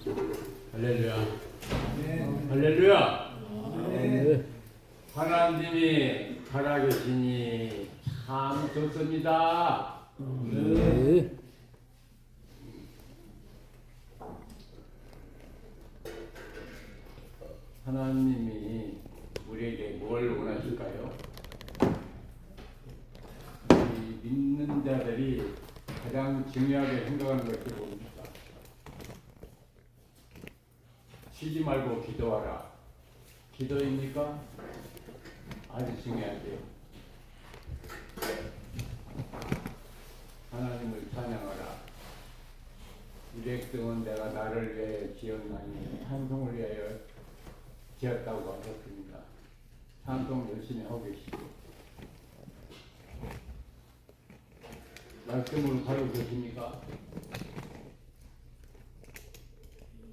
할렐루야. 네. 할렐루야. 네. 하나님이 살아계시니 참 좋습니다. 네. 하나님이 우리에게 뭘 원하실까요? 이 믿는 자들이 가장 중요하게 생각하는 것이 뭡니까? 쉬지 말고 기도하라. 기도입니까? 아주 중요하죠. 하나님을 찬양하라. 이 백성은 내가 나를 위하여 지었나니 찬송을 위하여 지었다고 하셨습니다. 찬송 열심히 하고 계시고 말씀으로 살고 계십니까?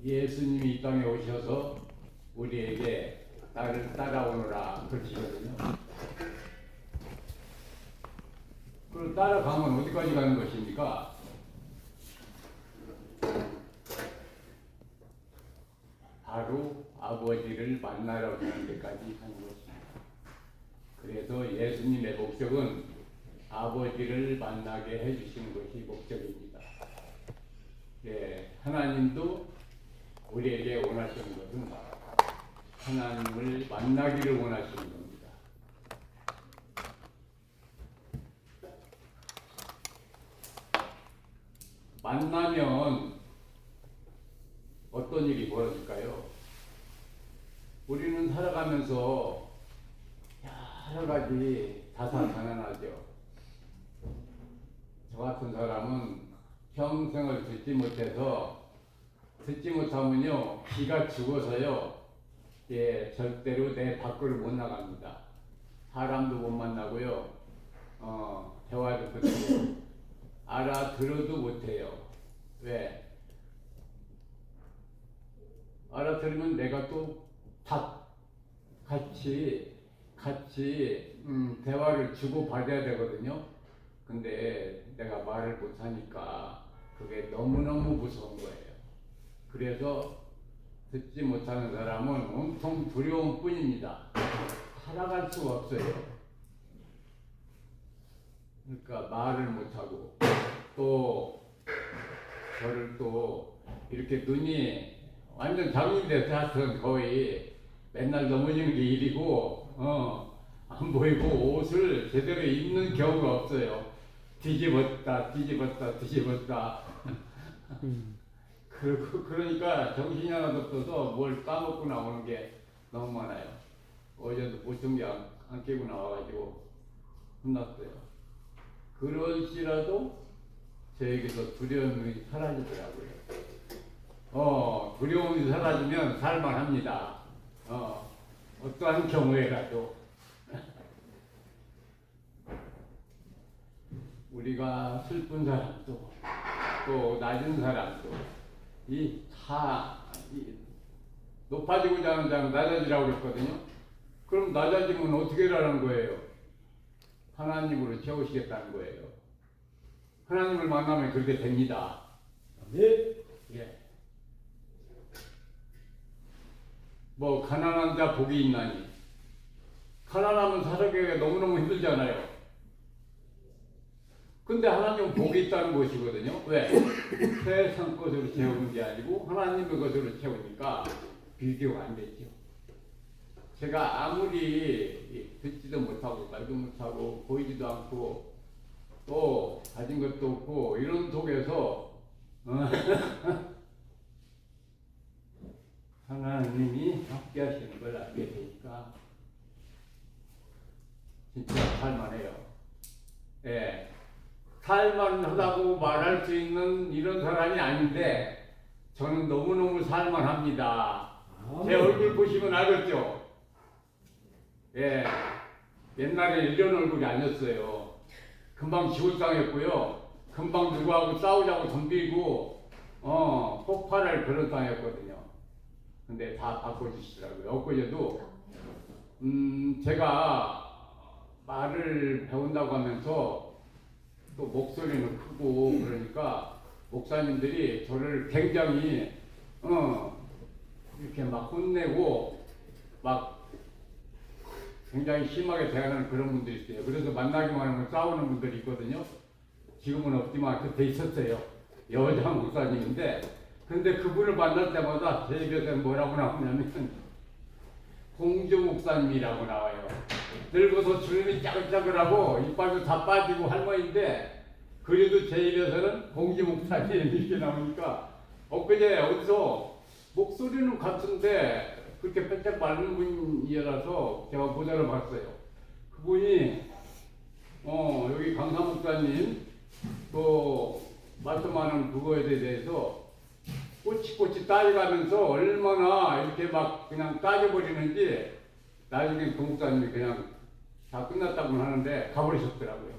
예수님이 이 땅에 오셔서 우리에게 나를 따라오너라 그러시거든요. 그럼 따라가면 어디까지 가는 것입니까? 바로 아버지를 만나러 가는 데까지 가는 것입니다. 그래서 예수님의 목적은 아버지를 만나게 해주시는 것이 목적입니다. 네, 하나님도 우리에게 원하시는 것은 하나님을 만나기를 원하시는 겁니다. 만나면 어떤 일이 벌어질까요? 우리는 살아가면서 여러 가지 다사다난하죠. 저 같은 사람은 평생을 듣지 못하면요 기가 죽어서요 절대로 내 밖으로 못 나갑니다. 사람도 못 만나고요 대화도 듣고 알아들어도 못해요. 왜? 알아들으면 내가 또 같이 대화를 주고 받아야 되거든요. 근데 내가 말을 못하니까 그게 너무너무 무서운 거예요. 그래서 듣지 못하는 사람은 온통 두려움 뿐입니다. 살아갈 수가 없어요. 그러니까 말을 못하고 또 저를 또 이렇게 눈이 완전 장님이 돼서 거의 맨날 넘어지는 게 일이고 안 보이고 옷을 제대로 입는 경우가 없어요. 뒤집었다 그러니까 정신이 하나도 없어서 뭘 까먹고 나오는 게 너무 많아요. 어제도 보청기 안 끼고 나와가지고 혼났어요. 그럴지라도 저에게서 두려움이 사라지더라고요. 두려움이 사라지면 살만합니다. 어떠한 경우에라도 우리가 슬픈 사람도 또 낮은 사람도 높아지고자 하는 자는 낮아지라고 그랬거든요. 그럼 낮아지면 어떻게 하라는 거예요? 하나님으로 채우시겠다는 거예요. 하나님을 만나면 그렇게 됩니다. 네. 예. 뭐 가난한 자 복이 있나니 가난하면 살아가기가 너무너무 힘들잖아요. 근데 하나님은 복이 있다는 것이거든요. 왜? 세상 것으로 채우는 게 아니고 하나님의 것으로 채우니까 비교가 안 되죠. 제가 아무리 듣지도 못하고 말도 못하고 보이지도 않고 또 가진 것도 없고 이런 속에서 하나님이 함께 하시는 걸 알게 되니까 진짜 살만해요. 예. 살만하다고 말할 수 있는 이런 사람이 아닌데 저는 너무너무 살만합니다. 제 얼굴 보시면 알겠죠? 예. 옛날에 이런 얼굴이 아니었어요. 금방 지울당했고요. 금방 누구하고 싸우자고 덤비고 폭발할 그런 당했거든요. 근데 다 바꿔주시더라고요. 엊그제도 제가 말을 배운다고 하면서 또 목소리는 크고 그러니까 목사님들이 저를 굉장히 이렇게 막 혼내고 막 굉장히 심하게 대하는 그런 분들이 있어요. 그래서 만나기만 하면 싸우는 분들이 있거든요. 지금은 없지만 그때 있었어요. 여자 목사님인데, 근데 그분을 만날 때마다 제 입에서 뭐라고 나오냐면 공주 목사님이라고 나와요. 늙어서 주름이 짜글짜글하고 이빨도 다 빠지고 할머니인데, 그래도 제 입에서는 공주 목사님 이렇게 나오니까, 엊그제 어디서 목소리는 같은데 그렇게 빼짝 마른 분이라서 제가 보자를 봤어요. 그분이 여기 강사 목사님 그 말씀하는 그거에 대해서 꼬치꼬치 따져가면서 얼마나 이렇게 막 그냥 따져버리는지, 나중에 그 목사님이 그냥 다 끝났다고 하는데 가버리셨더라고요.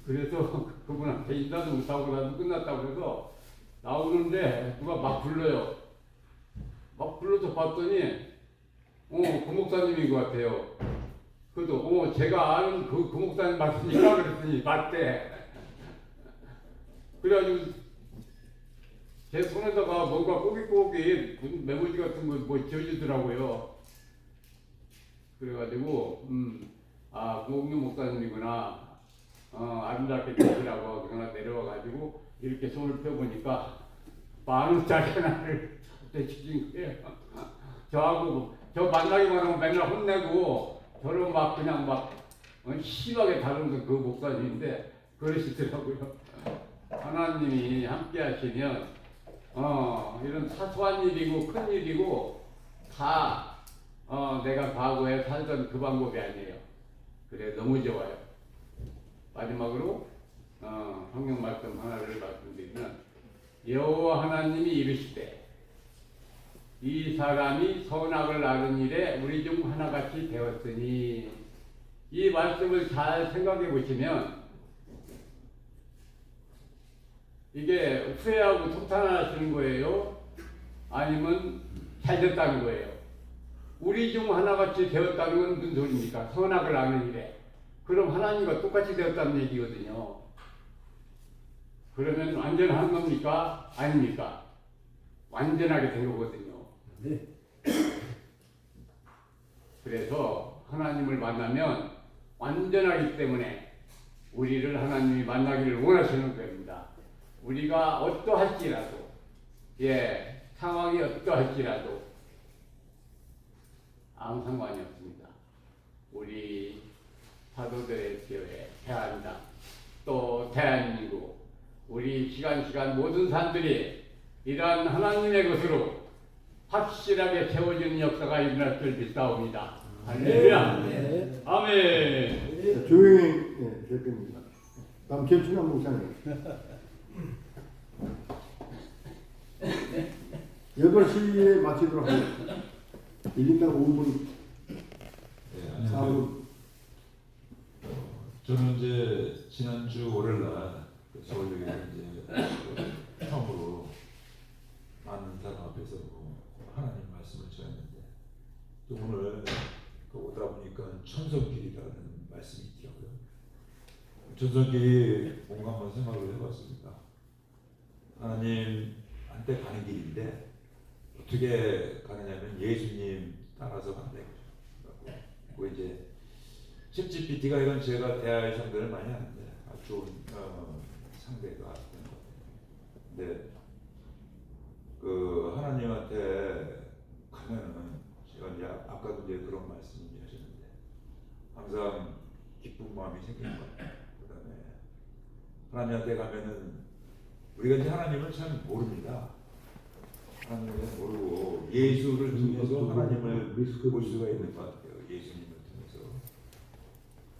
그래서 그분한테 인사도 못하고 나도 끝났다고 해서 나오는데 누가 막 불러요. 막 불러서 봤더니 그 목사님인 것 같아요. 그래도 제가 아는 그 목사님 맞으니까 그랬더니 맞대. 그래가지고 제 손에다가 뭔가 꼬깃꼬깃 메모지 같은 거 뭐 지어주더라고요. 그래가지고 공유 목사님이구나. 아름답게 되시라고 그러나 내려와가지고 이렇게 손을 펴보니까 10,000원짜리 하나를 대치킨 거예요. 저 만나기만 하면 맨날 혼내고 저를 막 그냥 막 심하게 다루는 그 목사님인데 그러시더라고요. 하나님이 함께 하시면 이런 사소한 일이고 큰 일이고 다 내가 과거에 살던 그 방법이 아니에요. 그래 너무 좋아요. 마지막으로 성경 말씀 하나를 말씀드리면, 여호와 하나님이 이르시되 이 사람이 선악을 아는 일에 우리 중 하나같이 되었으니, 이 말씀을 잘 생각해 보시면 이게 후회하고 통탄하시는 거예요? 아니면 잘 됐다는 거예요? 우리 중 하나같이 되었다는 건 무슨 소리입니까? 선악을 아는 일에. 그럼 하나님과 똑같이 되었다는 얘기거든요. 그러면 완전한 겁니까? 아닙니까? 완전하게 된 거거든요. 네. 그래서 하나님을 만나면 완전하기 때문에 우리를 하나님이 만나기를 원하시는 겁니다. 우리가 어떠할지라도, 상황이 어떠할지라도 아무 상관이 없습니다. 우리 사도들의 교회, 대한당, 또 대한민국, 우리 시간 모든 사람들이 이러한 하나님의 것으로 확실하게 채워지는 역사가 일어날 줄 믿사옵니다. 할렐루야. 네. 아멘. 조용히 대표님. 다음 김춘환 목사님. 8시에 마치도록 하겠습니다. 1인당 5분, 네, 4분. 저는 이제 지난주 월요일날 서울역에 이제 처음으로 많은 사람 앞에서 하나님 말씀을 전했는데, 또 오늘 오다 보니까 천성길이라는 말씀이 있더라고요. 천성길이 뭔가 한번 생각을 해봤습니다. 하나님한테 가는 길인데 어떻게 가느냐면 예수님 따라서 간다 이거죠. 그리고 이제 챗GPT가 이건 제가 대화의 상대를 많이 하는데 아주 좋은 상대가 된 것 같아요. 근데 그 하나님한테 가면은 제가 이제 아까도 이제 그런 말씀 하셨는데 항상 기쁜 마음이 생기는 것 같아요. 그다음에 하나님한테 가면은 우리가 이제 하나님을 잘 모릅니다. 하나님을 모르고 예수를 통해서 하나님을 볼 수가 있는 것 같아요. 예수님을 통해서.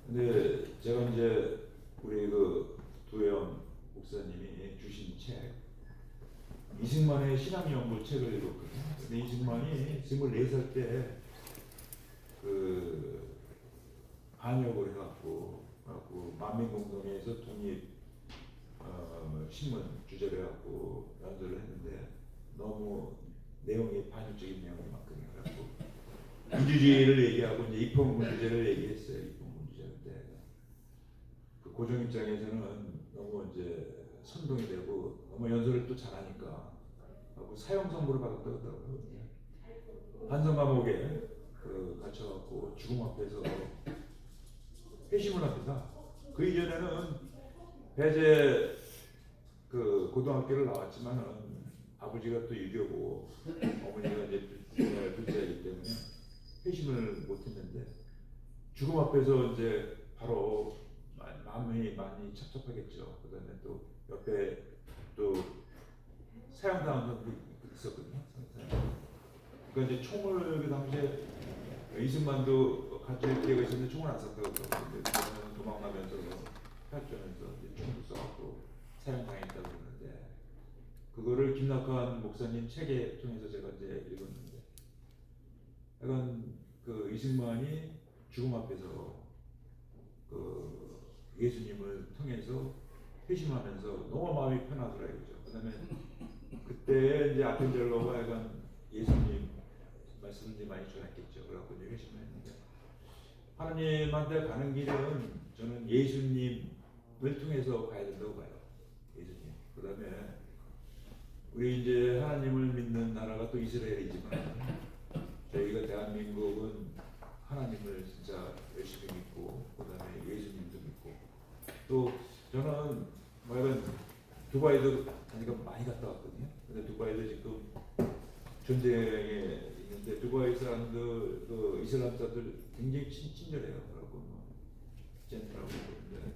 근데 제가 이제 우리 그 도영 목사님이 주신 책 이승만의 신앙연구 책을 읽었거든요. 근데 이승만이 24살 때 그 한역을 해갖고 만민공동회에서 독립 신문 주제를 해갖고 연설을 했는데 너무 내용이 반역적인 내용이 많거든요. 그래갖고 민주주의를 얘기하고 이제 입헌군주제를 얘기했어요. 입헌군주제인데 그 고정 입장에서는 너무 이제 선동이 되고 너무 연설을 또 잘하니까 하고 사형 선고를 받았다고 하더라고요. 반성 감옥에 갇혀갖고 죽음 앞에서 회심을 합니다. 그 이전에는 배제 고등학교를 나왔지만은 아버지가 또 유교고 어머니가 이제 불자이기 때문에 회심을 못했는데 죽음 앞에서 이제 바로 마음이 많이 찹찹하겠죠. 그다음에 또 옆에 또 사형당한 사람도 있었거든요. 그러니까 이제 총을 그 당시에 이승만도 갇힐 기회가 있었는데 총을 안 쐈다고 그러는데 도망가면서 탈주하면서 총도 쏘고 사형당했다고 그러는데 그거를 김낙환 목사님 책에 통해서 제가 이제 읽었는데 약간 그 이승만이 죽음 앞에서 그 예수님을 통해서 회심하면서 너무 마음이 편하더라 이거죠. 그다음에 그때 이제 아펜젤러가 약간 예수님 말씀을 이제 많이 전했겠죠. 그래갖고 이제 회심을 했는데 하나님한테 가는 길은 저는 예수님을 통해서 가야 된다고 봐요. 예수님. 그다음에 우리 이제 하나님을 믿는 나라가 또 이스라엘이지만 저희가 대한민국은 하나님을 진짜 열심히 믿고 그다음에 예수님도 믿고 또 저는 뭐 약간 두바이도 다니까 많이 갔다 왔거든요. 근데 두바이도 지금 전쟁에 있는데 두바이 사람들 그 이슬람 사람들 굉장히 친절해요. 그러고 뭐 젠틀하고 그런데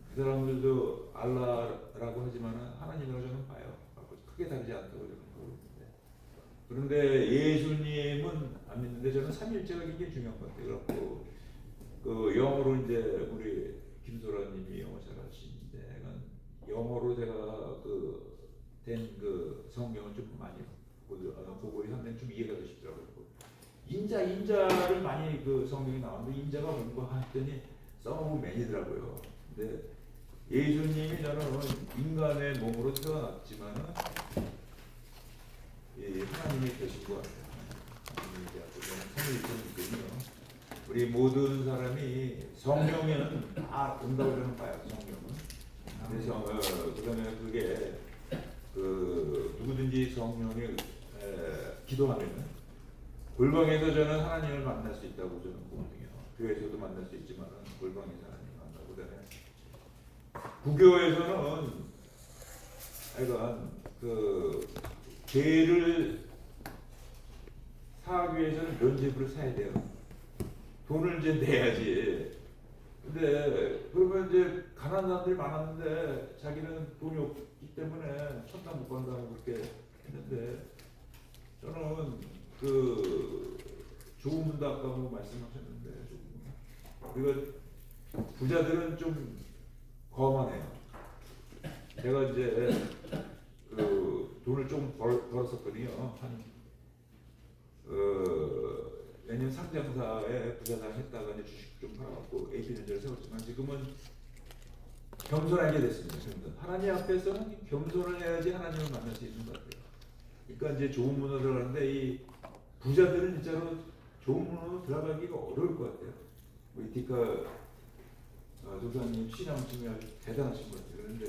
그 사람들도 알라라고 하지만 하나님이라고 저는 봐요. 크게 다르지 않다고 저는 보는데 그런데 예수님은 안 믿는데 저는 삼일체가 굉장히 중요한 것 같아요. 그래갖고 그 영어로 이제 우리 김소라님이 영어 잘하시는데 영어로 제가 된 성경을 좀 많이 보고 하면 좀 이해가 더 쉽더라고요. 인자를 많이 성경이 나오는데 인자가 뭔가 했더니 썸오브맨이더라고요. 근데 예수님이 저는 인간의 몸으로 태어났지만 하나님이 되신 것 같아요. 하나님이 저는 삼위일체이거든요. 우리 모든 사람이 성령에는 다 온다고 저는 봐요. 성령은. 그래서 그다음에 그게 누구든지 성령에 기도하면은 골방에서 저는 하나님을 만날 수 있다고 저는 보거든요. 교회에서도 만날 수 있지만 골방에서 하나님 만나고 그다음에 부교에서는 약간 죄를 사하기 위해서는 면죄부를 사야 돼요. 돈을 이제 내야지. 근데 그러면 이제 가난한 사람들이 많았는데 자기는 돈이 없기 때문에 천당 못 간다고 그렇게 했는데 저는 좋은 문도 아까 뭐 말씀하셨는데 우리가 부자들은 좀 거만해요. 제가 이제 돈을 좀 벌었었거든요. 내년 상장사에 부자상 했다가 이제 주식 좀 팔아갖고 AP전자를 세웠지만 지금은 겸손하게 됐습니다. 하나님 앞에서는 겸손을 해야지 하나님을 만날 수 있는 것 같아요. 그러니까 이제 좋은 문으로 들어가는데 이 부자들은 진짜로 좋은 문으로 들어가기가 어려울 것 같아요. 우리 디카 조사님 신앙심이 아주 대단하신 것 같아요. 그런데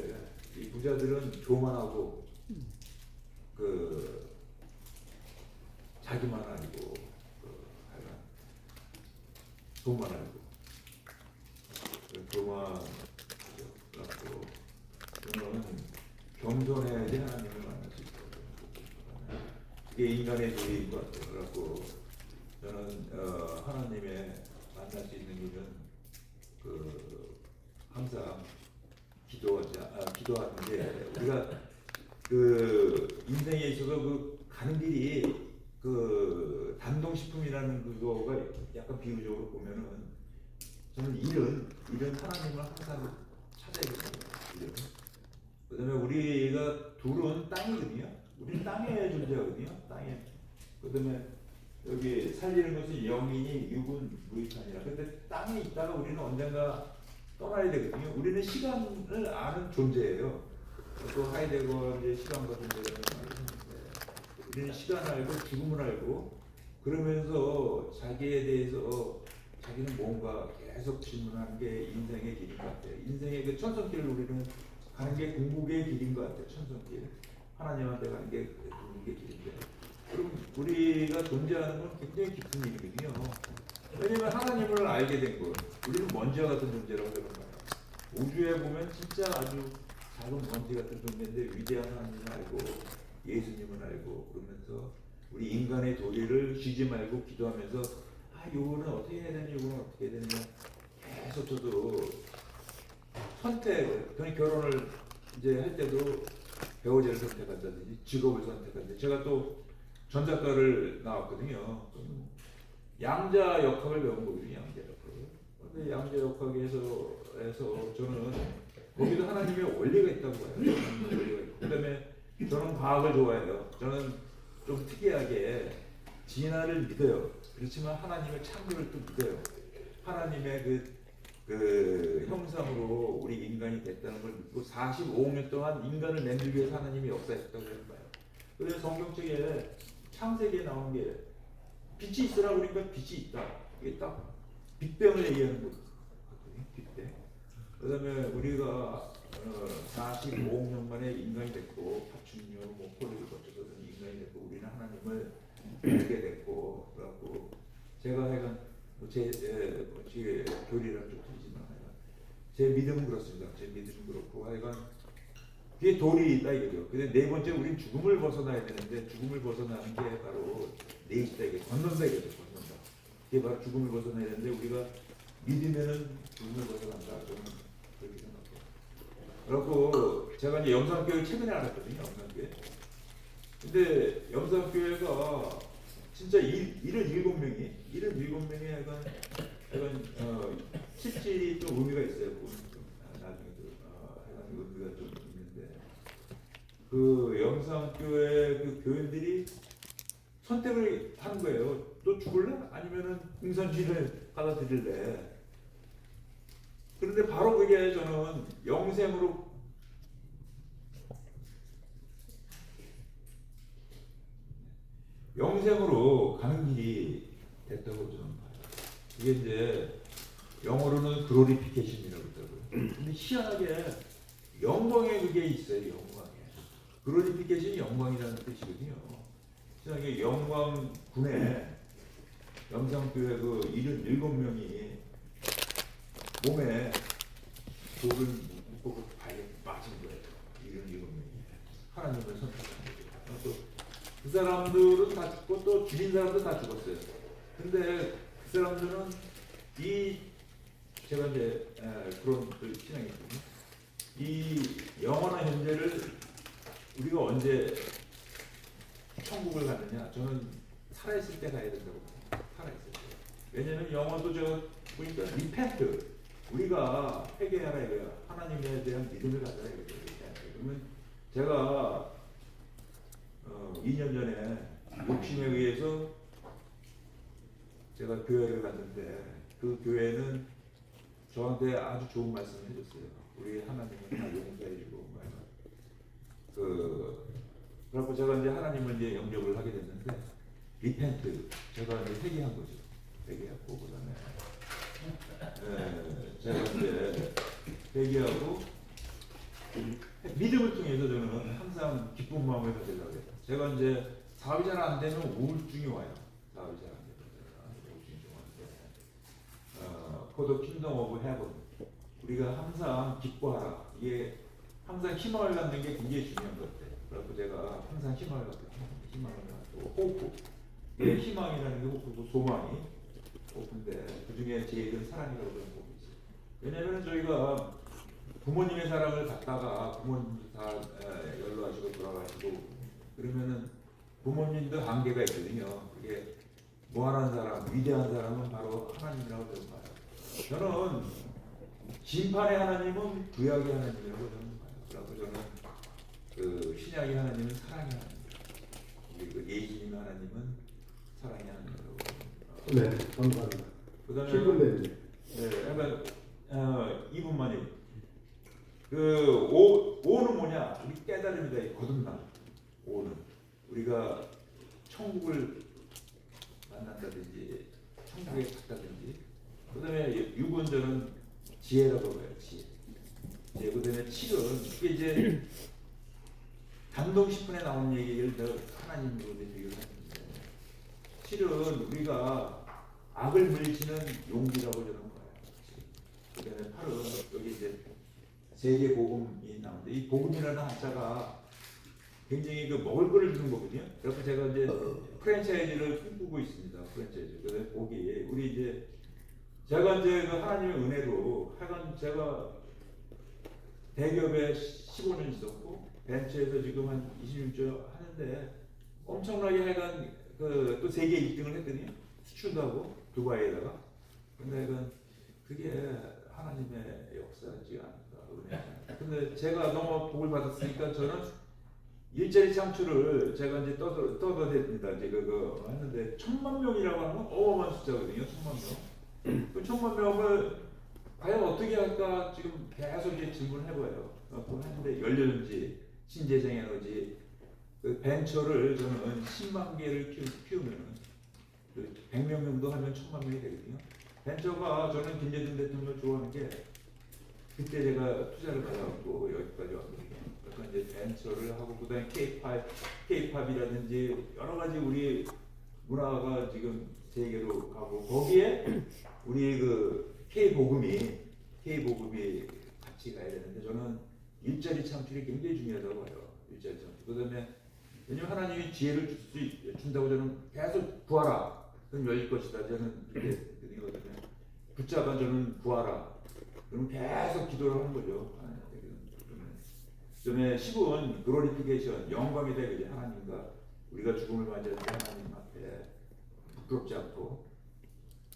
이 부자들은 교만하고 자기만 알고 돈만 알고 교만하고 저는 겸손해야지 하나님을 만날 수 있거든요. 이게 인간의 도리인 것 같아요. 그래갖고 저는 하나님의 만날 수 있는 길은 항상 기도하는데 우리가 인생에 있어서 가는 길이 단동식품이라는 그거가 약간 비유적으로 보면은 저는 일은 하나님을 항상 찾아야겠습니다. 그다음에 우리가 둘은 땅이거든요. 우리는 땅에 존재하거든요. 땅에. 그다음에 여기 살리는 것은 영이니 육은 무익하니라. 근데 땅에 있다가 우리는 언젠가 떠나야 되거든요. 우리는 시간을 아는 존재예요. 또 하이데거의 시간과 존재라는 말이 있는데 우리는 시간을 알고 죽음을 알고 그러면서 자기에 대해서 자기는 뭔가 계속 질문하는 게 인생의 길인 것 같아요. 인생의 천성길을 우리는 가는 게 궁극의 길인 것 같아요. 천성길. 하나님한테 가는 게 길인데, 그럼 우리가 존재하는 건 굉장히 깊은 일이거든요. 왜냐면 하나님을 알게 된 거, 우리는 먼지와 같은 존재라고 그러는 거예요. 우주에 보면 진짜 아주 작은 먼지 같은 존재인데 위대한 하나님을 알고 예수님을 알고 그러면서 우리 인간의 도리를 쉬지 말고 기도하면서 요거는 어떻게 해야 되냐, 요거는 어떻게 해야 되냐 계속 저도 선택을, 저는 결혼을 이제 할 때도 배우자를 선택한다든지 직업을 선택한다든지, 제가 또 전작가를 나왔거든요. 양자 역학을 배운 거거든요. 양자 역학을. 근데 양자 역학에서 저는 거기도 하나님의 원리가 있다고 봐요. 하나님의 원리가 있고. 그다음에 저는 과학을 좋아해요. 저는 좀 특이하게 진화를 믿어요. 그렇지만 하나님의 창조를 또 믿어요. 하나님의 그 형상으로 우리 인간이 됐다는 걸 믿고 45억 년 동안 인간을 만들기 위해서 하나님이 역사했다고 봐요. 그래서 성경책에 창세기에 나온 게 빛이 있으라 그러니까 빛이 있다. 이게 딱 빅뱅을 얘기하는 거거든요. 빅뱅. 그다음에 우리가 45억 년 만에 인간이 됐고 파충류, 포리를 거쳐서 인간이 됐고 우리는 하나님을 알게 됐고, 그래갖고 제가 하여간 제 교리랑 좀 틀리지만 제 믿음은 그렇습니다. 제 믿음은 그렇고 하여간 그게 도리 있다 이거죠. 근데 네 번째, 우린 죽음을 벗어나야 되는데 죽음을 벗어나는 게 바로 네 있다 이게 건넌다 이거죠. 건넌다. 그게 바로 죽음을 벗어나야 되는데 우리가 믿으면은 죽음을 벗어난다. 저는 그렇게 생각해요. 그래갖고 제가 이제 영상교회 최근에 알았거든요. 영상교회. 근데 영상교회가 진짜 77명이 약간 실질이 좀 의미가 있어요. 나중에 약간 의미가 좀 있는데, 그 영상교회 그 교인들이 선택을 하는 거예요. 너 죽을래? 아니면은 공산주의를 받아들일래? 그런데 바로 그게 저는 영생으로 가는 길이 됐다고 저는 봐요. 이게 이제 영어로는 글로리피케이션이라고 그러더라고요. 근데 희한하게 영광에 그게 있어요. 영광에. 글로리피케이션이 영광이라는 뜻이거든요. 희한하게 영광군에 영상교회 그 77명이 몸에 돌을 묶고 발에 빠진 거예요. 77명이. 하나님을 선택한 거죠. 그 사람들은 다 죽고 또 죽인 사람도 다 죽었어요. 근데 그 사람들은 제가 이제 그런 신앙이 있거든요. 이 영원한 현재를 우리가 언제 천국을 가느냐? 저는 살아있을 때 가야 된다고 봐요. 살아있을 때. 왜냐면 영어도 저 보니까 리펜트, 우리가 회개하라 이거야. 하나님에 대한 믿음을 가져라 이거죠. 그러면 제가 2년 전에 욕심에 의해서 제가 교회를 갔는데, 그 교회는 저한테 아주 좋은 말씀을 해줬어요. 우리 하나님은 다 용서해주고 그래갖고 제가 이제 하나님을 이제 영접을 하게 됐는데, 리펜트, 제가 이제 회개한 거죠. 회개하고 그다음에 제가 이제 회개하고 믿음을 통해서 저는 항상 기쁜 마음을 가지려고 해요. 제가 이제 사업이 잘 안 되면 우울증이 와요. 사업이 잘 안 되면 우울증이 좀 와요. For the kingdom of heaven, 우리가 항상 기뻐하라. 이게 항상 희망을 갖는 게 굉장히 중요한 것 같아요. 그래서 제가 항상 희망을 갖고, 호프. 희망이라는 게 호프고 소망이 호프인데, 그 중에 제일은 사랑이라고 하는 호프 있어요. 왜냐하면 저희가 부모님의 사랑을 받다가 부모님도 다 연로하시고 돌아가시고 그러면은 부모님도 한계가 있거든요. 그게 무한한 사람, 위대한 사람은 바로 하나님이라고 저는 봐요. 저는 심판의 하나님은 구약의 하나님이라고 저는 봐요. 그래서 저는 그 신약의 하나님은 사랑의 하나님, 그리고 예수님의 하나님은 사랑의 하나님이라고 봐요. 네, 감사합니다. 그다음에 7분 됐네. 네, 약간 2분만이. 오는 뭐냐? 우리 깨달음이다. 거듭남. 오는 우리가 천국을 만난다든지 천국에 갔다든지. 그다음에 6은 저는 지혜라고 봐요. 지혜. 그다음에 7은 이게 이제 감동 10분에 나오는 얘기를 내가 하나님으로 얘기를 하는데 실은 우리가 악을 물리치는 용기라고 저는 봐요. 그다음에 8은 여기 이제 세계 복음이 나오는데 이 복음이라는 한자가 굉장히 그 먹을 거를 주는 거거든요. 그래서 제가 이제 프랜차이즈를 꿈꾸고 있습니다. 프랜차이즈. 그래서 거기 우리 이제 제가 이제 그 하나님의 은혜로 하여간 제가 대기업에 15년 있었고 벤처에서 지금 한 26년 하는데 엄청나게 하여간 그 또 세계 1등을 했더니 수출도 하고 두바이에다가 근데 그게 하나님의 역사지 않을까. 근데 제가 너무 복을 받았으니까 저는 일자리 창출을 제가 이제 떠들었습니다. 이제 그거 했는데 1000만 명이라고 하는 건 어마어마한 숫자거든요. 1000만 명. 그 1000만 명을 과연 어떻게 할까 지금 계속 이제 질문을 해봐요. 하는데 연료전지, 신재생에너지, 그 벤처를 저는 10만 개를 키우면은 100명 정도 하면 1000만 명이 되거든요. 벤처가 저는 김대중 대통령을 좋아하는 게 그때 제가 투자를 받아갖고 여기까지 왔거든요. 그러니까 이제 벤처를 하고 그다음에 K-팝이라든지 여러 가지 우리 문화가 지금 세계로 가고 거기에 우리 그 K-복음이 같이 가야 되는데 저는 일자리 창출이 굉장히 중요하다고 봐요. 일자리 창출. 그다음에 왜냐면 하나님이 지혜를 준다고 저는 계속 구하라. 그럼 열릴 것이다. 저는 이렇게 드리거든요. 붙잡아 저는 구하라. 그럼 계속 기도를 하는 거죠. 그다음에 10은 글로리피케이션, 영광이 되게 하나님과 우리가 죽음을 맞이하는데 하나님 앞에 부끄럽지 않고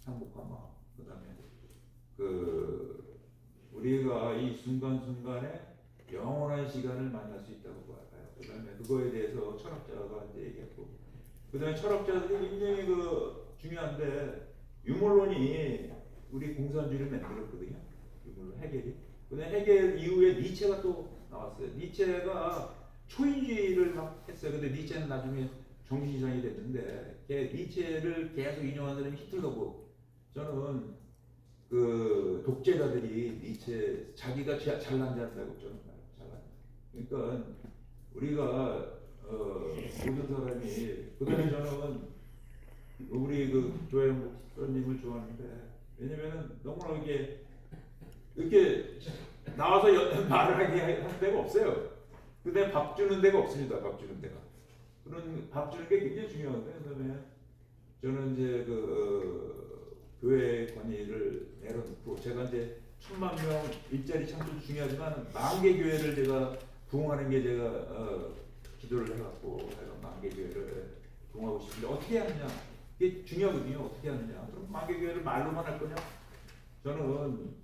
행복한 마음. 그다음에 우리가 이 순간순간에 영원한 시간을 만날 수 있다고 봐요. 그다음에 그거에 대해서 철학자가 이제 얘기했고, 그다음에 철학자들이 굉장히 중요한데 유물론이 우리 공산주의를 만들었거든요. 유물론 헤겔이. 그다음에 헤겔 이후에 니체가 또 나왔어요. 니체가 초인주의를 막 했어요. 근데 니체는 나중에 정신이상이 됐는데 니체를 계속 인용하는 사람이 히틀러고 저는 그 독재자들이 니체 자기가 잘난 자한다고 저는 봐요. 그러니까 우리가 모든 사람이 그다음에 저는 우리 그 조영 목사님을 좋아하는데 왜냐면은 너무나 이렇게 나와서 말을 하게 하는 데가 없어요. 근데 밥 주는 데가 없습니다. 밥 주는 데가. 그런 밥 주는 게 굉장히 중요한데 그다음에 저는 이제 교회 권위를 내려놓고 제가 이제 1000만 명 일자리 창출 중요하지만 10,000개 교회를 제가 부흥하는 게 제가 기도를 해갖고 제가 10,000개 교회를 부흥하고 싶은데 어떻게 하느냐 이게 중요하거든요. 어떻게 하느냐. 그럼 10,000개 교회를 말로만 할 거냐? 저는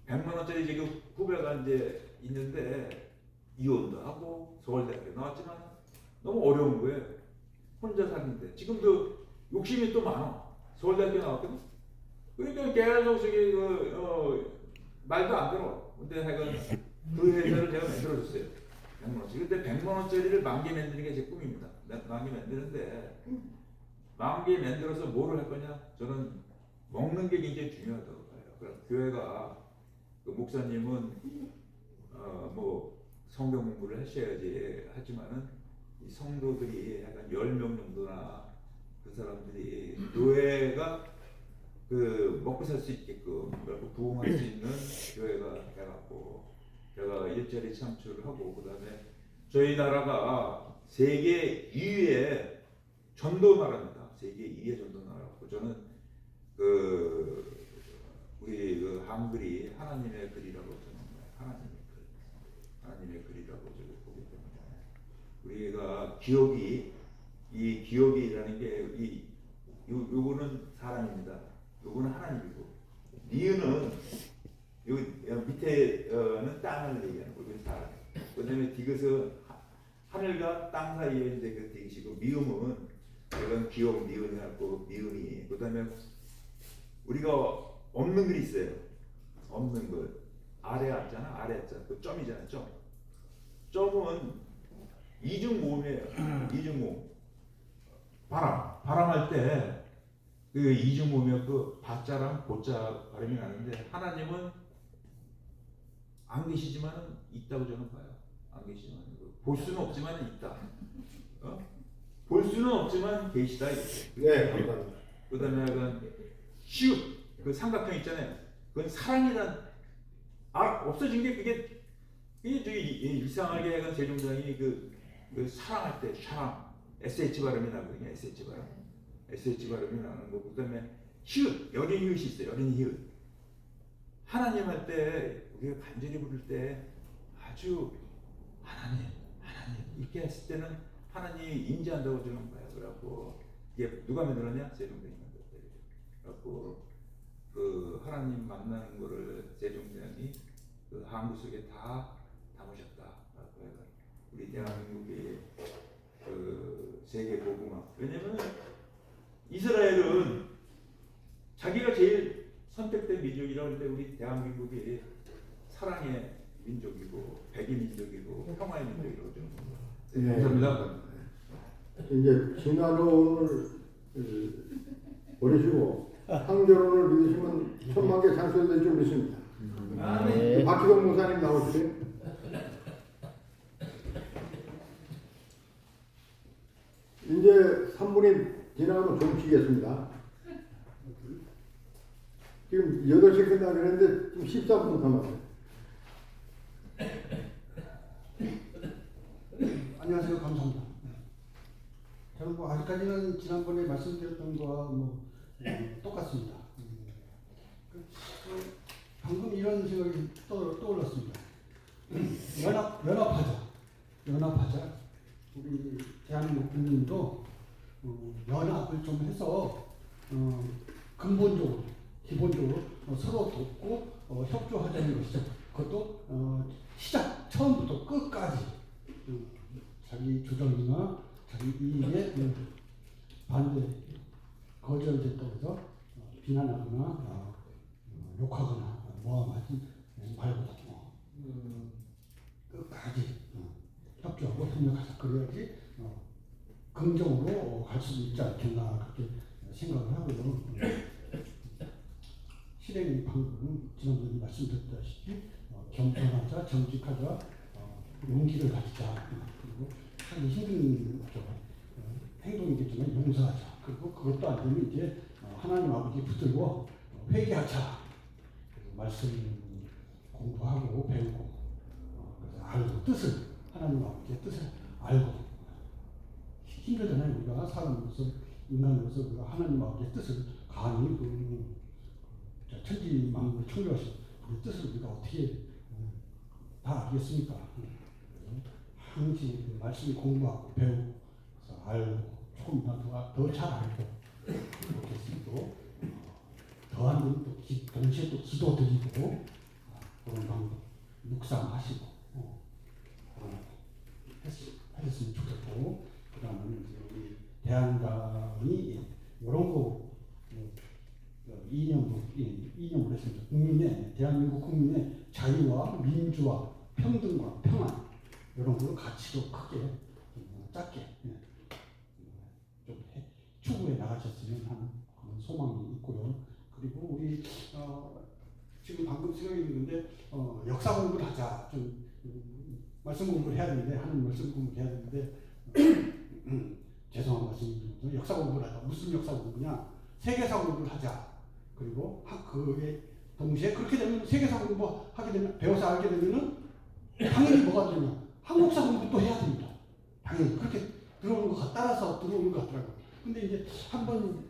100만 원짜리 지금 후배가 이제 있는데 이혼도 하고 서울대학교 나왔지만 너무 어려운 거예요. 혼자 사는데 지금도 욕심이 또 많아. 서울대학교 나왔거든. 그러니까 계속 저기 말도 안 들어. 근데 하여간 그 회사를 제가 만들어줬어요. 100만 원짜리. 근데 100만 원짜리를 10,000개 만드는 게 제 꿈입니다. 10,000개 만드는데 10,000개 만들어서 뭐를 할 거냐? 저는 먹는 게 굉장히 중요하다고 봐요. 그럼 교회가 그 목사님은 뭐 성경 공부를 하셔야지 하지만은 이 성도들이 약간 10명 정도나 그 사람들이 교회가 먹고 살 수 있게끔 부흥할 수 있는 교회가 돼갖고 제가 일자리 창출을 하고 그다음에 저희 나라가 세계 2위의 전도 나라입니다. 세계 2위의 전도 나라고 저는 우리 한글이 하나님의 글이라고 저는 하나님의 글이라고 저는 보기 때문에 우리가 이 기억이라는 게 요거는 사람입니다. 요거는 하나님이고 니은은 여기 밑에는 땅을 얘기하는 거고 사람. 그다음에 디귿은 하늘과 땅 사이에 이제 그 디귿이고 미음은 이건 기억 니은이라고 미음이. 그다음에 우리가 없는 글이 있어요. 없는 글 아래 앉잖아. 아래 앉자. 그 점이잖아. 점은 이중 모음이에요. 이중 모음. 바람할 때 그 이중 모음이 그 바자랑 보자 발음이 나는데 하나님은 안 계시지만 있다고 저는 봐요. 안 계시지만 볼 수는 없지만 있다. 볼 수는 없지만 계시다. 네, 감사합니다. 그다음에 약간 슛, 그 삼각형 있잖아요. 그건 사랑이란 없어진 게 그게 저기 이상하게 약간 세종장이 그 사랑할 때 사랑 sh 발음이 나거든요. sh 발음이 나는 거고 그다음에 히읗 여린 히읗이 있어요. 여린 히읗 하나님 할 때 우리가 간절히 부를 때 아주 하나님 이렇게 했을 때는 하나님이 인지한다고 주는 거예요. 그래갖고 이게 누가 만들었냐? 세종대왕이 만들었대요. 그래갖고 그 하나님 만나는 거를 세종대왕이 그 항구 속에 다 담으셨다. 그래서 우리 대한민국의 그 세계 복음화. 왜냐면 이스라엘은 자기가 제일 선택된 민족이라고 하는데 우리 대한민국이 사랑의 민족이고 백의 민족이고 평화의 민족이라고 저는 봅니다. 네. 감사합니다. 이제 진화론을 버리시고 항결론을 믿으시면 1000만 개 장수될 줄 믿습니다. 네. 박기동 목사님 나오시래요. 이제 3분이 지나가면 좀 쉬겠습니다. 지금 8시 끝나는데 지금 14분 남았어요. 안녕하세요. 감사합니다. 저는 뭐 아직까지는 지난번에 말씀드렸던 거와 똑같습니다. 방금 이런 생각이 떠올랐습니다. 연합하자. 우리 대한민국 국민도 연합을 좀 해서 근본적으로, 기본적으로 서로 돕고 협조하자는 것이죠. 그것도 시작 처음부터 끝까지 자기 주장이나 자기 이익에 반대 거절됐다고 해서 비난하거나 욕하거나 모함하지 말고 끝까지 협조하고 협력하자. 그래야지 긍정으로 갈 수 있지 않겠나 그렇게 생각을 하고요. 실행이 방금 지난번에 말씀드렸다시피 겸손하자, 정직하자, 용기를 가지자. 그리고 하기 힘든 행동이겠지만 용서하자. 그리고 그것도 안 되면 이제 하나님 아버지 붙들고 회개하자. 그리고 말씀 공부하고 배우고 그래서 알고 뜻을 하나님 아버지의 뜻을 알고 힘들잖아요. 우리가 사람으로서 인간으로서 우리가 하나님 아버지의 뜻을 감히 천지만물을 창조하신 그 뜻을 우리가 어떻게 다 알겠습니까? 항상 말씀 공부하고 배우고 그래서 알고 조금이나 더 잘 알고 그렇게 했으면 더한 건 또 동시에 또 기도 드리고 그런 방법 묵상하시고 했으면 좋겠고 그다음에 이제 우리 대한당이 이런 거 이념을 했습니다. 대한민국 국민의 자유와 민주와 평등과 평안 이런 걸 가치도 크게 작게 좀 추구해 나가셨으면 하는 그런 소망이 있고요. 그리고 우리 지금 방금 생각이 드는데 역사 공부를 하자. 좀 말씀 공부를 해야 되는데 하는 말씀 공부를 해야 되는데 죄송한 말씀드리면서 역사 공부를 하자. 무슨 역사 공부냐? 세계사 공부를 하자. 그리고 그에 동시에 그렇게 되면 세계사 공부 하게 되면 배워서 알게 되면은 당연히 뭐가 되냐? 한국사 공부도 해야 됩니다. 당연히 그렇게 들어오는 것 따라서 들어오는 것 같더라고요. 근데 이제 한번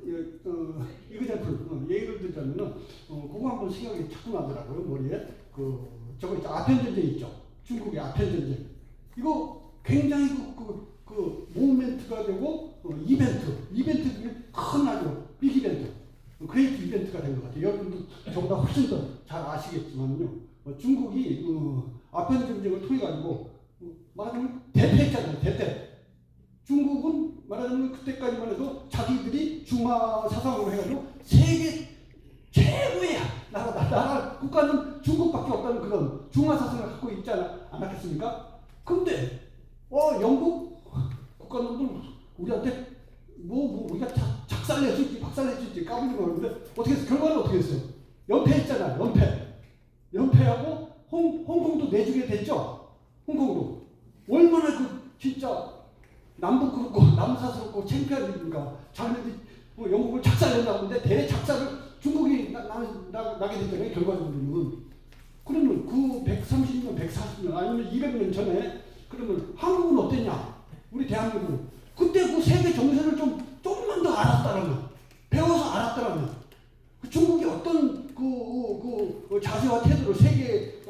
이그젠플 예를 들자면은 그거 한번 생각이 자꾸 나더라고요. 머리에 저거 있죠. 아편 전쟁 있죠. 중국의 아편 전쟁. 이거 굉장히 그 모멘트가 되고 이벤트 중에 큰 아주 빅 이벤트, 그레이트 이벤트가 된 것 같아요. 여러분도 저보다 훨씬 더 잘 아시겠지만요. 중국이 아편 전쟁을 통해 가지고 말하자면 대패했잖아요. 대패. 중국은 말하자면 그때까지만 해도 자기들이 중화 사상으로 해가지고 세계 최고의 나라 국가는 중국밖에 없다는 그런 중화 사상을 갖고 있지 않았겠습니까? 근데 영국 국가는 우리한테 우리가 작살낼 수 있지 박살낼 수 있지 까불고 그러는데 어떻게 했어? 결과는 어떻게 했어요? 연패했잖아요. 연패하고 홍콩도 내주게 됐죠. 홍콩도 얼마나 그 진짜 남북스럽고 남사스럽고 창피한 일입니까? 자기네들이 뭐 영국을 착살낸다고 하는데 대래 착살을 중국이 나게 됐잖아요. 결과적으로는. 그러면 그 130년, 140년 아니면 200년 전에 그러면 한국은 어땠냐? 우리 대한민국은 그때 그 세계 정세를 조금만 더 알았다라면, 배워서 알았다라면, 그 중국이 어떤 그 자세와 태도를 세계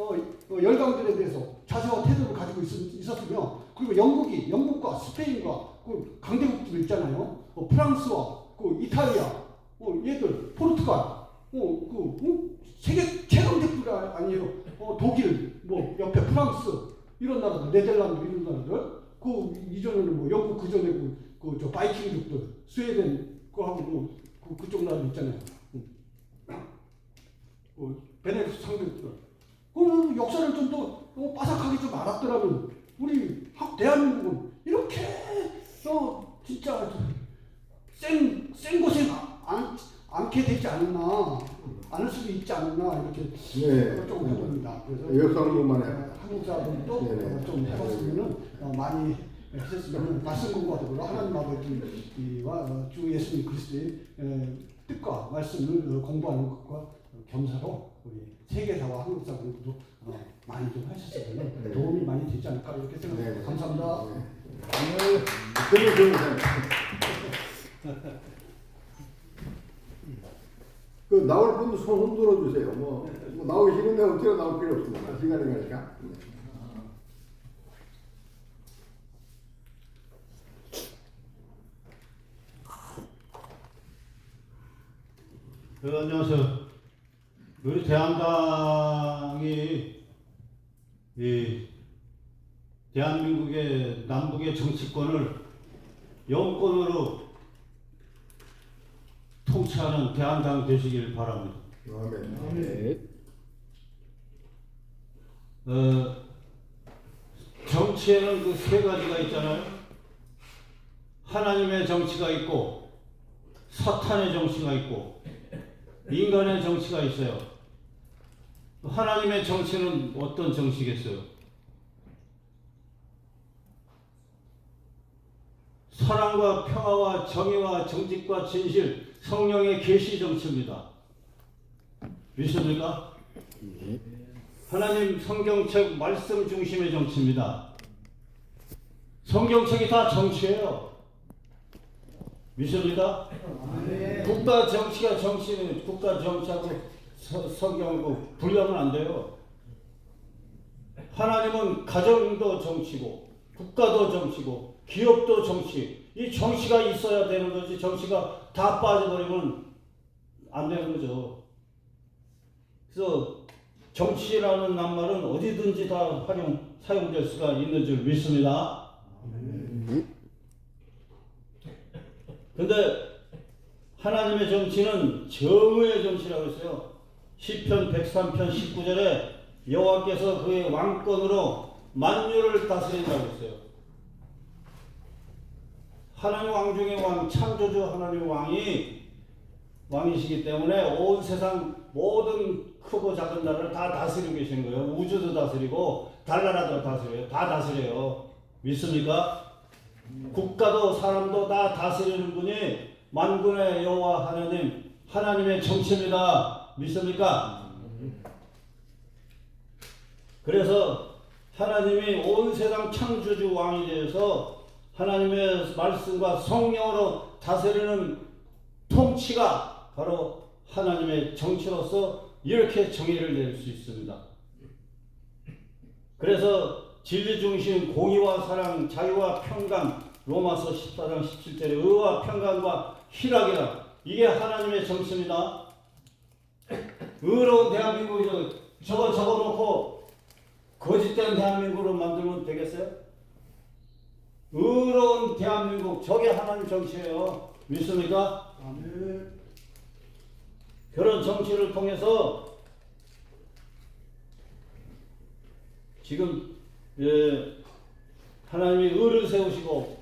열강들에 대해서 자세와 태도를 가지고 있었으며, 그리고 영국과 스페인과 그 강대국들 있잖아요. 프랑스와 그 이탈리아, 얘들 포르투갈, 세계 최강대국이 아니에요. 독일, 뭐 옆에 프랑스 이런 나라들, 네덜란드 이런 나라들. 그 이전에는 뭐 영국 그 전에 저 바이킹족들, 스웨덴 그하고 그쪽 나라 있잖아요. 베네룩스 상대국들. 그 역사를 좀 더 빠삭하게 좀 알았더라면 우리 대한민국은 이렇게 진짜 센 곳에 않게 되지 않나, 않을 수도 있지 않나 이렇게 조금 해봅니다. 그래서 역사 공부만 해요. 한국 사람들도 좀 해봤으면은 많이 하셨으면 말씀 공부가 되고 하나님 아버지와 주 예수님 그리스도의 뜻과 말씀을 공부하는 것과 겸사로 우리 세계사와 한국사 공부도 많이 좀 하셨으면 도움이 많이 되지 않을까 이렇게 생각합니다. 감사합니다. 그 나올 분도 손 흔들어 주세요. 뭐 나오기 싫은데 어떻게 나올 필요 없습니다. 시간이 가니까. 안녕하세요. 우리 대한당이 이 대한민국의 남북의 정치권을 영권으로 통치하는 대한당 되시길 바랍니다. 아멘. 정치에는 그 세 가지가 있잖아요. 하나님의 정치가 있고, 사탄의 정치가 있고, 인간의 정치가 있어요. 하나님의 정치는 어떤 정치겠어요? 사랑과 평화와 정의와 정직과 진실, 성령의 계시 정치입니다. 믿습니까? 하나님 성경책 말씀 중심의 정치입니다. 성경책이 다 정치예요. 믿습니까? 국가 정치가 정치는 국가 정치하고 성경하고 분리하면 안 돼요. 하나님은 가정도 정치고 국가도 정치고 기업도 정치. 이 정치가 있어야 되는 거지. 정치가 다 빠져버리면 안 되는 거죠. 그래서 정치라는 낱말은 어디든지 다 사용될 수가 있는 줄 믿습니다. 근데 하나님의 정치는 정의의 정치라고 했어요. 시편 103편 19절에 여호와께서 그의 왕권으로 만유를 다스린다고 했어요. 하나님 왕 중에 왕, 창조주 하나님 왕이시기 때문에 온 세상 모든 크고 작은 나라를 다 다스리고 계시는 거예요. 우주도 다스리고 달나라도 다스려요. 다 다스려요. 믿습니까? 국가도 사람도 다 다스리는 분이 만군의 여호와 하나님의 정치입니다. 믿습니까? 그래서 하나님이 온 세상 창조주 왕이 되어서 하나님의 말씀과 성령으로 다스리는 통치가 바로 하나님의 정치로서 이렇게 정의를 내릴 수 있습니다. 그래서 진리 중심 공의와 사랑, 자유와 평강, 로마서 14장 17절에 의와 평강과 희락이라, 이게 하나님의 정치입니다. 의로운 대한민국이 저거 적어놓고 거짓된 대한민국으로 만들면 되겠어요? 의로운 대한민국, 저게 하나님 정치예요. 믿습니까? 아멘. 그런 정치를 통해서 지금 하나님이 의를 세우시고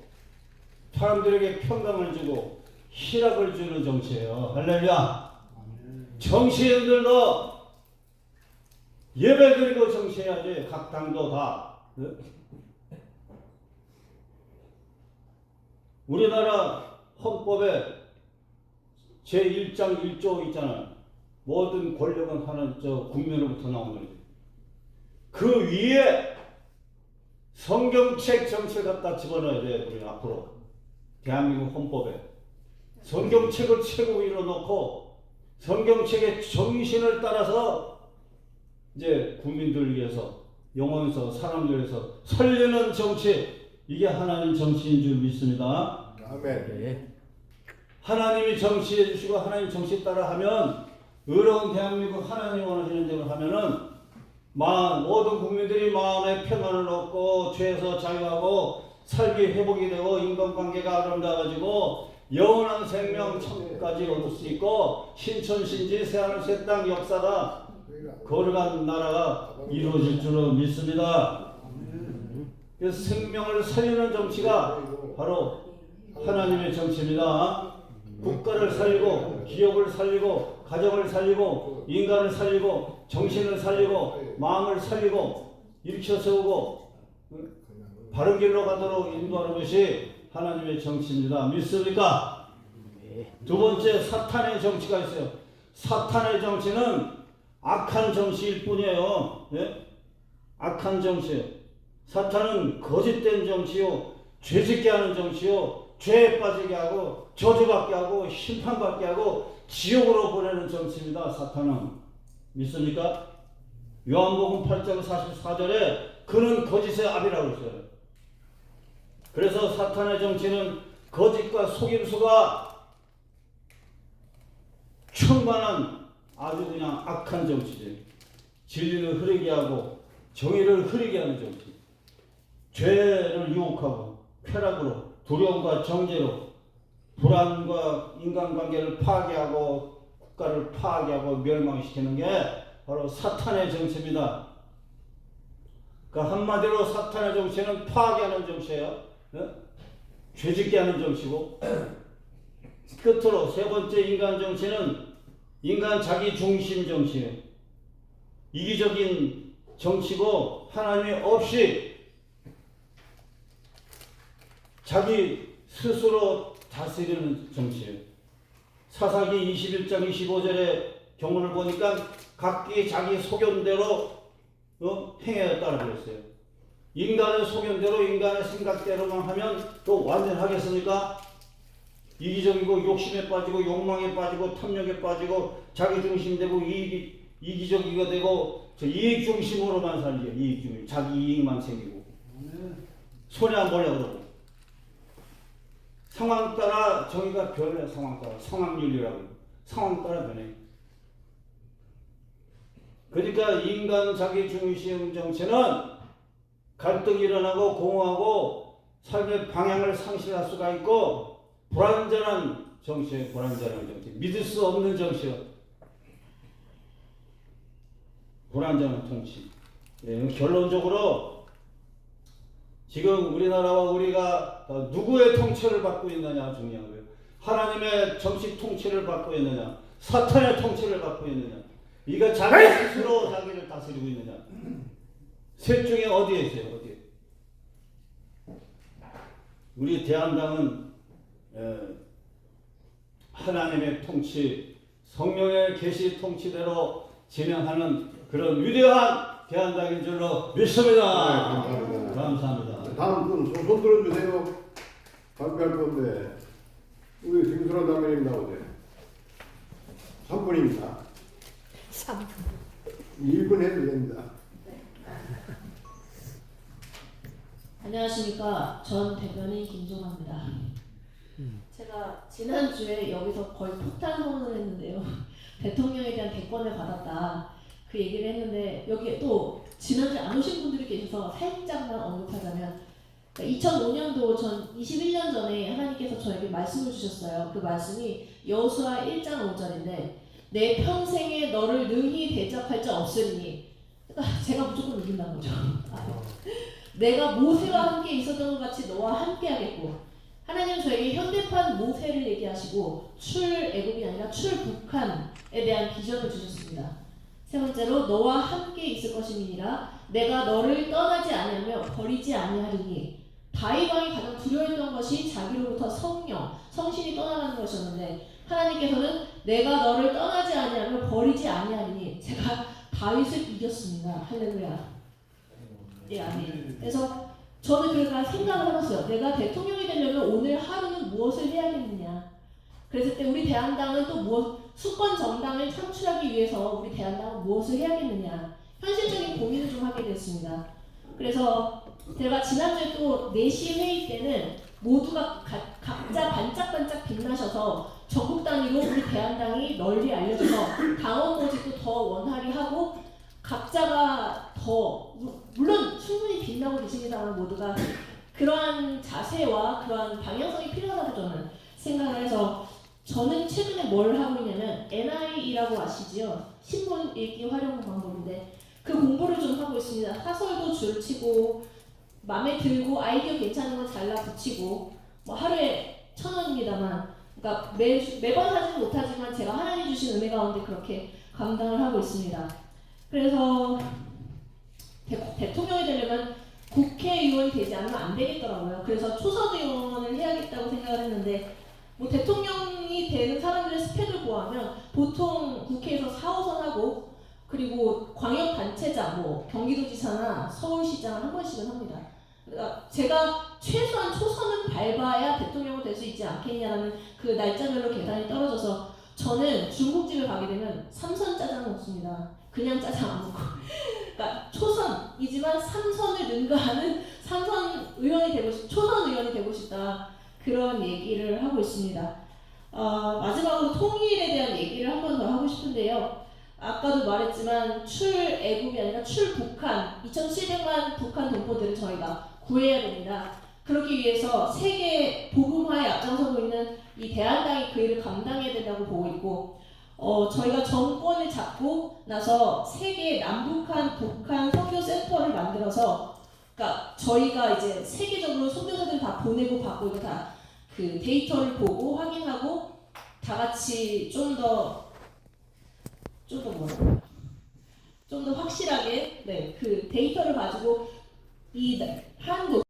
사람들에게 평강을 주고 희락을 주는 정치예요. 할렐루야. 정치인들도 예배 드리고 정치해야지. 각 당도 다. 우리나라 헌법에 제1장 1조 있잖아요. 모든 권력은 하나님 국민으로부터 나오는 거죠. 그 위에 성경책 정치를 갖다 집어넣어야 돼. 우리 앞으로 대한민국 헌법에 성경책을 최고 위로 놓고 성경책의 정신을 따라서 이제 국민들 위해서 영혼서 사람들 위해서 살리는 정치, 이게 하나님 정치인 줄 믿습니다. 아멘. 하나님이 정치해 주시고 하나님 정치 따라 하면 의로운 대한민국 하나님이 원하시는 대로 하면은 모든 국민들이 마음의 평안을 얻고 죄에서 자유하고 살기 회복이 되고 인간관계가 아름다워지고 영원한 생명 천국까지 얻을 수 있고 신천신지 새하늘 새 땅 역사가 거룩한 나라가 이루어질 줄로 믿습니다. 그래서 생명을 살리는 정치가 바로 하나님의 정치입니다. 국가를 살리고 기업을 살리고 가정을 살리고 인간을 살리고 정신을 살리고 마음을 살리고 일으켜 세우고 바른 길로 가도록 인도하는 것이 하나님의 정치입니다. 믿습니까? 두 번째, 사탄의 정치가 있어요. 사탄의 정치는 악한 정치일 뿐이에요. 네? 악한 정치예요. 사탄은 거짓된 정치요, 죄짓게 하는 정치요, 죄에 빠지게 하고 저주받게 하고 심판받게 하고 지옥으로 보내는 정치입니다. 사탄은. 믿습니까? 요한복음 8장 44절에 그는 거짓의 아비라고 했어요. 그래서 사탄의 정치는 거짓과 속임수가 충만한 아주 그냥 악한 정치지. 진리를 흐리게 하고 정의를 흐리게 하는 정치. 죄를 유혹하고 쾌락으로 두려움과 정죄로 불안과 인간관계를 파괴하고 국가를 파괴하고 멸망시키는 게 바로 사탄의 정치입니다. 그러니까 한마디로 사탄의 정치는 파괴하는 정치예요. 네? 죄짓게 하는 정치고 끝으로 세 번째 인간 정치는 인간 자기 중심 정치예요. 이기적인 정치고 하나님이 없이 자기 스스로 다스리는 정치예요. 사사기 21장 25절의 경우를 보니까 각기 자기 소견대로 행하였다고 그랬어요. 인간의 소견대로 인간의 생각대로만 하면 또 완전하겠습니까? 이기적이고 욕심에 빠지고 욕망에 빠지고 탐욕에 빠지고 자기 중심되고 이기적이가 되고 이익 중심으로만 살죠. 이익 중심, 자기 이익만 챙기고 손해 안 보려고 그러고 상황 따라 정의가 변해. 상황 따라 상황윤리라고 상황 따라 변해. 그러니까 인간 자기 중심 정치는 갈등이 일어나고 공허하고 삶의 방향을 상실할 수가 있고 불완전한 정치예요. 불완전한 정치. 믿을 수 없는 정치요. 불완전한 정치. 네, 결론적으로 지금 우리나라와 우리가 누구의 통치를 받고 있느냐 중요한 거예요. 하나님의 정치 통치를 받고 있느냐, 사탄의 통치를 받고 있느냐, 이가 자기 스스로 자기를 다스리고 있느냐. 셋 중에 어디에 있어요? 어디에? 우리 대한당은 하나님의 통치, 성령의 계시 통치대로 진행하는 그런 위대한 대한당인 줄로 믿습니다. 네, 감사합니다. 다음 분 손 들어주세요. 발표할 건데 우리 김수라 담임님 나오세요. 3분입니다. 3분. 1분 해도 됩니다. 안녕하십니까. 전 대변인 김종아입니다. 제가 지난주에 여기서 거의 폭탄 선언을 했는데요. 대통령에 대한 대권을 받았다. 그 얘기를 했는데 여기 또 지난주에 안 오신 분들이 계셔서 살짝만 언급하자면 2005년도 전 21년 전에 하나님께서 저에게 말씀을 주셨어요. 그 말씀이 여호수아 1장 5절인데 내 평생에 너를 능히 대적할 자 없으리니 그러니까 제가 무조건 이긴다는 거죠. 내가 모세와 함께 있었던 것 같이 너와 함께 하겠고 하나님은 저에게 현대판 모세를 얘기하시고 출애굽이 아니라 출북한에 대한 비전을 주셨습니다. 세 번째로 너와 함께 있을 것임이니라 내가 너를 떠나지 아니하며 버리지 아니하리니 다윗 왕이 가장 두려워했던 것이 자기로부터 성령, 성신이 떠나가는 것이었는데 하나님께서는 내가 너를 떠나지 아니하며 버리지 아니하리니 제가 다윗을 이겼습니다. 할렐루야. 예, 아멘. 그래서 저는 그러니까 생각을 해봤어요. 내가 대통령이 되려면 오늘 하루는 무엇을 해야겠느냐. 그랬을 때 우리 대한당은 또 무엇, 수권 정당을 창출하기 위해서 우리 대한당은 무엇을 해야겠느냐. 현실적인 고민을 좀 하게 됐습니다. 그래서 제가 지난주에 또 4시 회의 때는 모두가 각자 반짝반짝 빛나셔서 전국 단위로 우리 대한당이 널리 알려져서 당원 모집도 더 원활히 하고 각자가 더 물론 충분히 빛나고 계십니다만 모두가 그러한 자세와 그러한 방향성이 필요하다고 저는 생각을 해서 저는 최근에 뭘 하고 있냐면 NIE라고 아시지요? 신문 읽기 활용 방법인데 그 공부를 좀 하고 있습니다. 사설도 줄 치고 마음에 들고 아이디어 괜찮은 건 잘라 붙이고 뭐 하루에 1,000원입니다만 그러니까 매번 하지는 못하지만 제가 하나님 주신 은혜 가운데 그렇게 감당을 하고 있습니다. 그래서 대통령이 되려면 국회의원이 되지 않으면 안 되겠더라고요. 그래서 초선 의원을 해야겠다고 생각을 했는데 뭐 대통령이 되는 사람들의 스펙을 보아하면 보통 국회에서 4, 5선 하고 그리고 광역단체장, 뭐 경기도지사나 서울시장을 한 번씩은 합니다. 그러니까 제가 최소한 초선은 밟아야 대통령이 될 수 있지 않겠냐라는 그 날짜별로 계산이 떨어져서 저는 중국집에 가게 되면 3선 짜장 먹습니다. 그냥 짜장 안 먹고. 그러니까 초선이지만 3선을 능가하는 3선 의원이 되고 초선 의원이 되고 싶다. 그런 얘기를 하고 있습니다. 마지막으로 통일에 대한 얘기를 한 번 더 하고 싶은데요. 아까도 말했지만 출애굽이 아니라 출북한 2,700만 북한 동포들을 저희가 구해야 됩니다. 그러기 위해서 세계 복음화에 앞장서고 있는 이 대한당이 그 일을 감당해야 된다고 보고 있고 저희가 정권을 잡고 나서 세계 남북한 북한 선교센터를 만들어서 그러니까 저희가 이제 세계적으로 선교사들 다 보내고 받고 이거 다 그 데이터를 보고 확인하고 다 같이 좀 더 확실하게 그 데이터를 가지고 이 한국